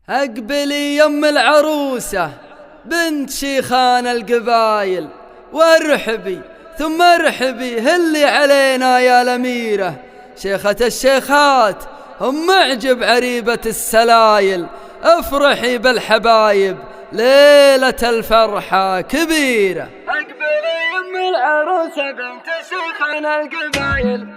أقبلي يم العروسة بنت شيخان القبايل، وارحبي ثم ارحبي هلي علينا يا الأميرة. شيخة الشيخات هم معجب عريبة السلايل، افرحي بالحبايب ليلة الفرحة كبيرة. أقبلي يم العروسة بنت شيخان القبايل،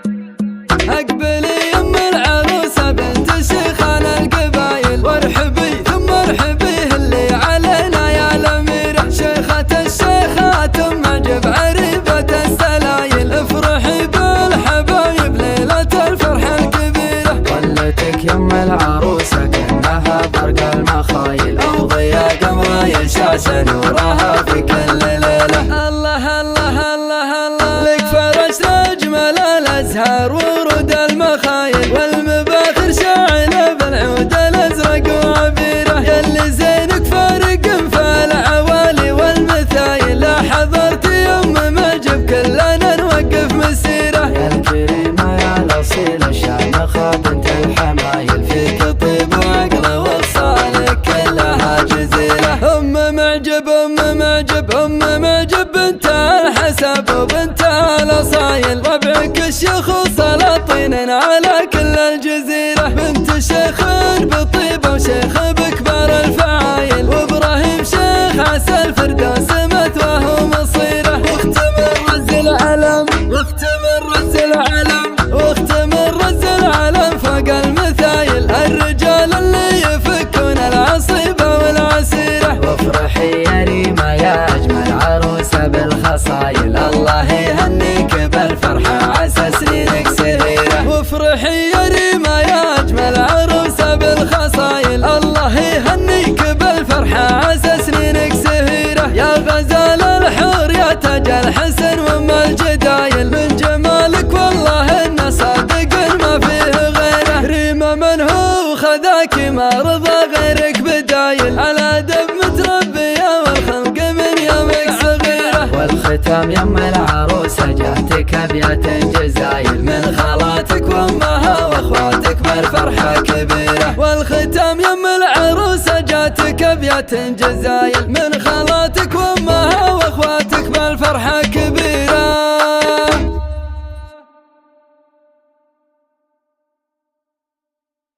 أقبلي يم العروسة بنت شيخان القبايل، وارحبي ثم ارحبي هلي علينا يا الأميرة. شيخة الشيخات معجب عريبة السلايل، افرحي بالحبايب ليلة الفرحة الكبيرة. ظلتك يم العروسة كأنها برق المخايل، أو ضياء قمر ينشاش نورها في كل ليلة. الله الله الله الله لك فرش أجمل الأزهار ورود المخايل، والمباخر شاعنة بالعود الأزرق وعبيرة. يلي زينك فارق في العوالي والمثايل، لا حضرت يم معجب كلنا نوقف مسيرة. يا الكريمة يا الأصيلة الشامخة بنت الحمايل، فيك طيب وعقل وصالك كلها جزيلة. أم معجب أم معجب أم معجب بنت الحسب وبنت الأصايل، ربعك الشيخ وسلاطين على كل الجزيرة. بنت شيخ بطيبة وشيخ بكبار الفعايل، وإبراهيم شيخ عسى الفردوس مثواه مصيره. واختم الرز العلم واختم الرز العلم واختم الرز العلم فوق المثايل، الرجال اللي يفكون العصيبة والعسيرة. وافرحي يا ريمة يا أجمل عروسة بالخصايل، الله يهنيك بالفرحة عسى سنينك سهيرة. وافرحي يا ريمة يا أجمل عروسة بالخصايل، الله يهنيك بالفرحة عسى سنينك سهيرة. يا غزال الحور يا تاج الحسن وام الجدايل، من جمالك والله إنه صادق ما فيه غيره. ريمة من هو خذاك ما رضى غيرك بدايل، على دب متربية والخلق من يومك صغيرة. والختام يم العروسة جاتك أبيات جزايل، من خالاتك وامها واخواتك بالفرحة كبيرة. والختام يم العروسة جاتك أبيات جزايل، من خالاتك وامها واخواتك بالفرحة كبيرة.